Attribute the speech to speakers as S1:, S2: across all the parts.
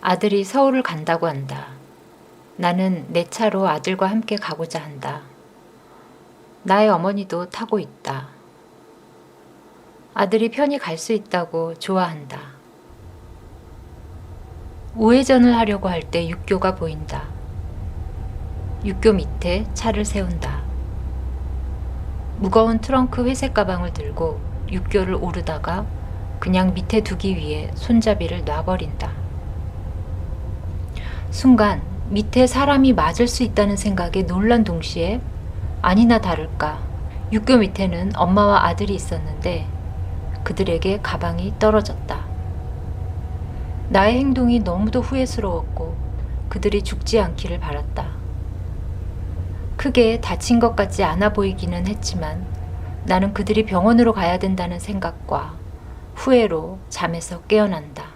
S1: 아들이 서울을 간다고 한다. 나는 내 차로 아들과 함께 가고자 한다. 나의 어머니도 타고 있다. 아들이 편히 갈 수 있다고 좋아한다. 우회전을 하려고 할 때 육교가 보인다. 육교 밑에 차를 세운다. 무거운 트렁크 회색 가방을 들고 육교를 오르다가 그냥 밑에 두기 위해 손잡이를 놔버린다. 순간 밑에 사람이 맞을 수 있다는 생각에 놀란 동시에 아니나 다를까 육교 밑에는 엄마와 아들이 있었는데 그들에게 가방이 떨어졌다. 나의 행동이 너무도 후회스러웠고 그들이 죽지 않기를 바랐다. 크게 다친 것 같지 않아 보이기는 했지만 나는 그들이 병원으로 가야 된다는 생각과 후회로 잠에서 깨어난다.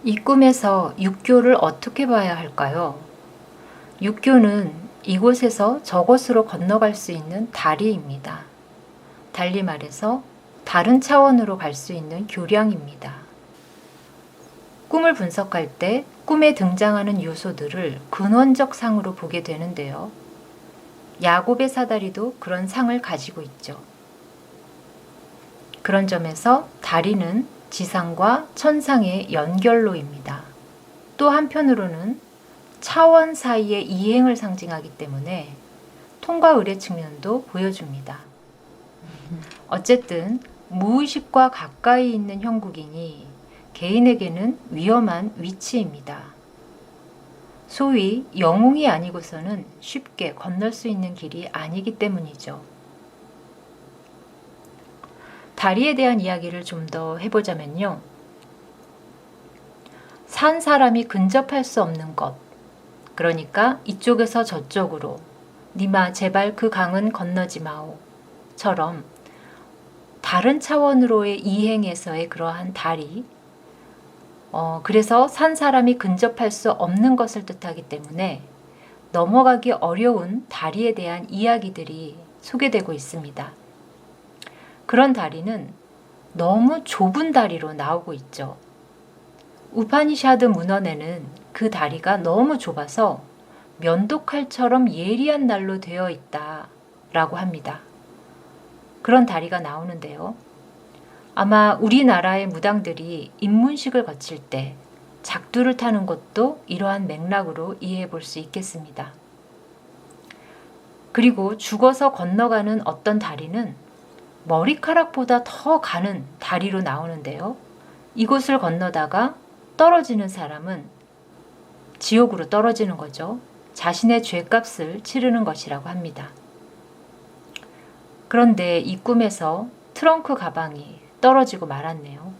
S1: 이 꿈에서 육교를 어떻게 봐야 할까요? 육교는 이곳에서 저곳으로 건너갈 수 있는 다리입니다. 달리 말해서 다른 차원으로 갈 수 있는 교량입니다. 꿈을 분석할 때 꿈에 등장하는 요소들을 근원적 상으로 보게 되는데요. 야곱의 사다리도 그런 상을 가지고 있죠. 그런 점에서 다리는 지상과 천상의 연결로입니다. 또 한편으로는 차원 사이의 이행을 상징하기 때문에 통과 의례 측면도 보여줍니다. 어쨌든 무의식과 가까이 있는 형국이니 개인에게는 위험한 위치입니다. 소위 영웅이 아니고서는 쉽게 건널 수 있는 길이 아니기 때문이죠. 다리에 대한 이야기를 좀 더 해보자면요. 산 사람이 근접할 수 없는 것, 그러니까 이쪽에서 저쪽으로 니마 제발 그 강은 건너지 마오 처럼 다른 차원으로의 이행에서의 그러한 다리, 그래서 산 사람이 근접할 수 없는 것을 뜻하기 때문에 넘어가기 어려운 다리에 대한 이야기들이 소개되고 있습니다. 그런 다리는 너무 좁은 다리로 나오고 있죠. 우파니샤드 문헌에는 그 다리가 너무 좁아서 면도칼처럼 예리한 날로 되어 있다라고 합니다. 그런 다리가 나오는데요. 아마 우리나라의 무당들이 입문식을 거칠 때 작두를 타는 것도 이러한 맥락으로 이해해 볼 수 있겠습니다. 그리고 죽어서 건너가는 어떤 다리는 머리카락보다 더 가는 다리로 나오는데요. 이곳을 건너다가 떨어지는 사람은 지옥으로 떨어지는 거죠. 자신의 죄값을 치르는 것이라고 합니다. 그런데 이 꿈에서 트렁크 가방이 떨어지고 말았네요.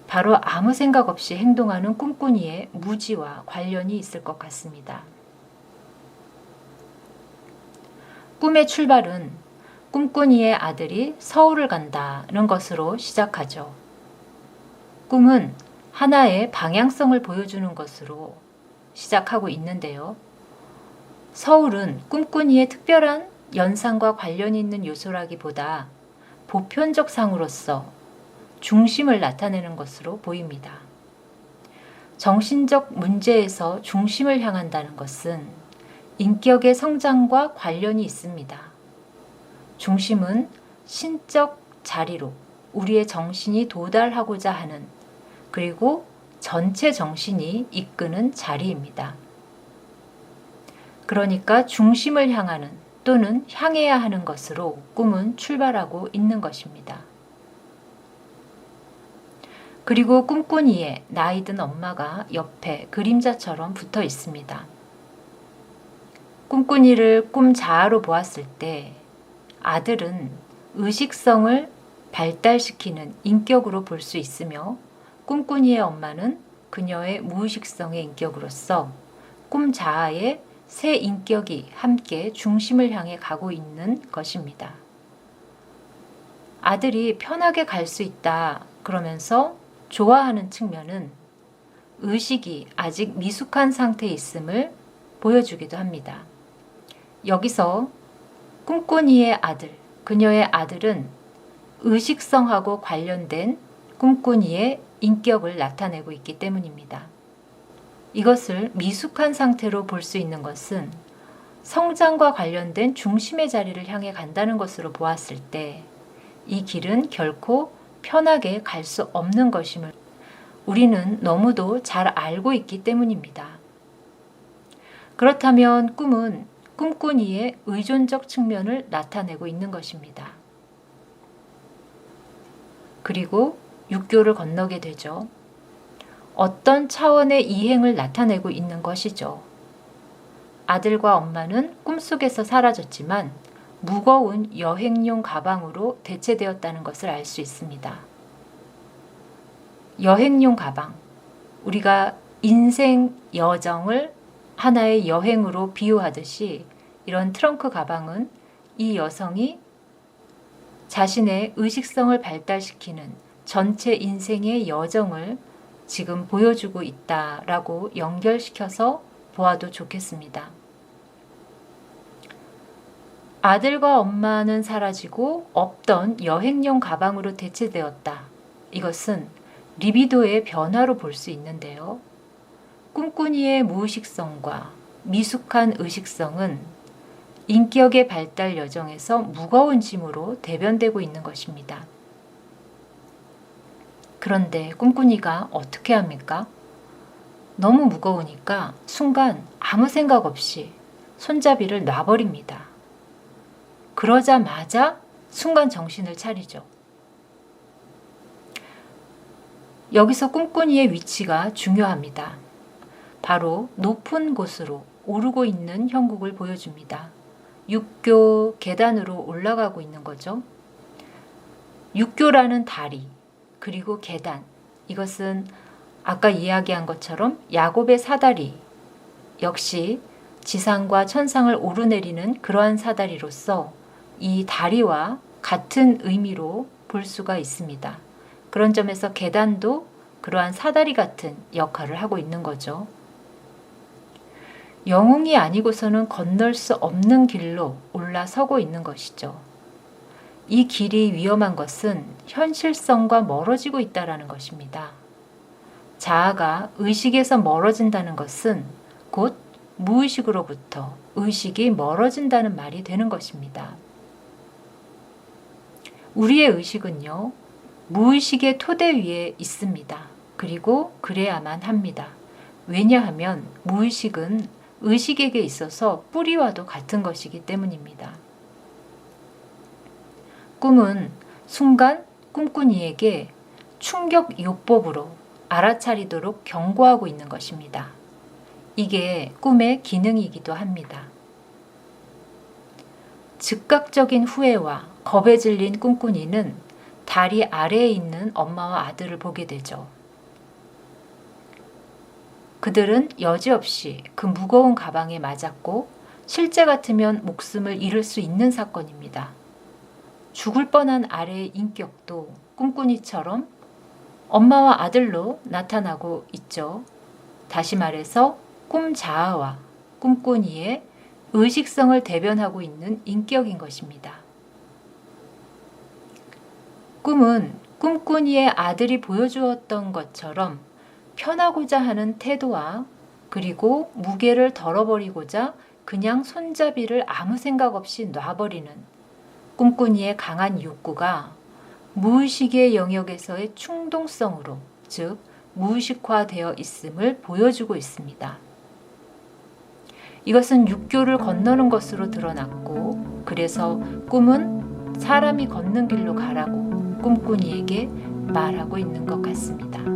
S1: 바로 아무 생각 없이 행동하는 꿈꾸니의 무지와 관련이 있을 것 같습니다. 꿈의 출발은 꿈꾸니의 아들이 서울을 간다는 것으로 시작하죠. 꿈은 하나의 방향성을 보여주는 것으로 시작하고 있는데요. 서울은 꿈꾸니의 특별한 연상과 관련이 있는 요소라기보다 보편적 상으로서 중심을 나타내는 것으로 보입니다. 정신적 문제에서 중심을 향한다는 것은 인격의 성장과 관련이 있습니다. 중심은 신적 자리로 우리의 정신이 도달하고자 하는, 그리고 전체 정신이 이끄는 자리입니다. 그러니까 중심을 향하는 또는 향해야 하는 것으로 꿈은 출발하고 있는 것입니다. 그리고 꿈꾸니에 나이든 엄마가 옆에 그림자처럼 붙어 있습니다. 꿈꾸니를 꿈 자아로 보았을 때 아들은 의식성을 발달시키는 인격으로 볼 수 있으며 꿈꾸니의 엄마는 그녀의 무의식성의 인격으로서 꿈 자아의 세 인격이 함께 중심을 향해 가고 있는 것입니다. 아들이 편하게 갈 수 있다 그러면서 좋아하는 측면은 의식이 아직 미숙한 상태에 있음을 보여주기도 합니다. 여기서 꿈꾸니의 아들, 그녀의 아들은 의식성하고 관련된 꿈꾸니의 인격을 나타내고 있기 때문입니다. 이것을 미숙한 상태로 볼 수 있는 것은 성장과 관련된 중심의 자리를 향해 간다는 것으로 보았을 때 이 길은 결코 편하게 갈 수 없는 것임을 우리는 너무도 잘 알고 있기 때문입니다. 그렇다면 꿈은 꿈꾸니의 의존적 측면을 나타내고 있는 것입니다. 그리고 육교를 건너게 되죠. 어떤 차원의 이행을 나타내고 있는 것이죠. 아들과 엄마는 꿈속에서 사라졌지만 무거운 여행용 가방으로 대체되었다는 것을 알 수 있습니다. 여행용 가방, 우리가 인생 여정을 하나의 여행으로 비유하듯이 이런 트렁크 가방은 이 여성이 자신의 의식성을 발달시키는 전체 인생의 여정을 지금 보여주고 있다라고 연결시켜서 보아도 좋겠습니다. 아들과 엄마는 사라지고 없던 여행용 가방으로 대체되었다. 이것은 리비도의 변화로 볼 수 있는데요. 꿈꾸니의 무의식성과 미숙한 의식성은 인격의 발달 여정에서 무거운 짐으로 대변되고 있는 것입니다. 그런데 꿈꾸니가 어떻게 합니까? 너무 무거우니까 순간 아무 생각 없이 손잡이를 놔버립니다. 그러자마자 순간 정신을 차리죠. 여기서 꿈꾸니의 위치가 중요합니다. 바로 높은 곳으로 오르고 있는 형국을 보여줍니다. 육교 계단으로 올라가고 있는 거죠. 육교라는 다리, 그리고 계단, 이것은 아까 이야기한 것처럼 야곱의 사다리, 역시 지상과 천상을 오르내리는 그러한 사다리로서 이 다리와 같은 의미로 볼 수가 있습니다. 그런 점에서 계단도 그러한 사다리 같은 역할을 하고 있는 거죠. 영웅이 아니고서는 건널 수 없는 길로 올라서고 있는 것이죠. 이 길이 위험한 것은 현실성과 멀어지고 있다는 것입니다. 자아가 의식에서 멀어진다는 것은 곧 무의식으로부터 의식이 멀어진다는 말이 되는 것입니다. 우리의 의식은요, 무의식의 토대 위에 있습니다. 그리고 그래야만 합니다. 왜냐하면 무의식은 의식에게 있어서 뿌리와도 같은 것이기 때문입니다. 꿈은 순간 꿈꾸니에게 충격 요법으로 알아차리도록 경고하고 있는 것입니다. 이게 꿈의 기능이기도 합니다. 즉각적인 후회와 겁에 질린 꿈꾸니는 다리 아래에 있는 엄마와 아들을 보게 되죠. 그들은 여지없이 그 무거운 가방에 맞았고 실제 같으면 목숨을 잃을 수 있는 사건입니다. 죽을 뻔한 아래의 인격도 꿈꾸니처럼 엄마와 아들로 나타나고 있죠. 다시 말해서 꿈 자아와 꿈꾸니의 의식성을 대변하고 있는 인격인 것입니다. 꿈은 꿈꾸니의 아들이 보여주었던 것처럼 편하고자 하는 태도와 그리고 무게를 덜어버리고자 그냥 손잡이를 아무 생각 없이 놔버리는 꿈꾸니의 강한 욕구가 무의식의 영역에서의 충동성으로, 즉 무의식화되어 있음을 보여주고 있습니다. 이것은 육교를 건너는 것으로 드러났고, 그래서 꿈은 사람이 걷는 길로 가라고 꿈꾸니에게 말하고 있는 것 같습니다.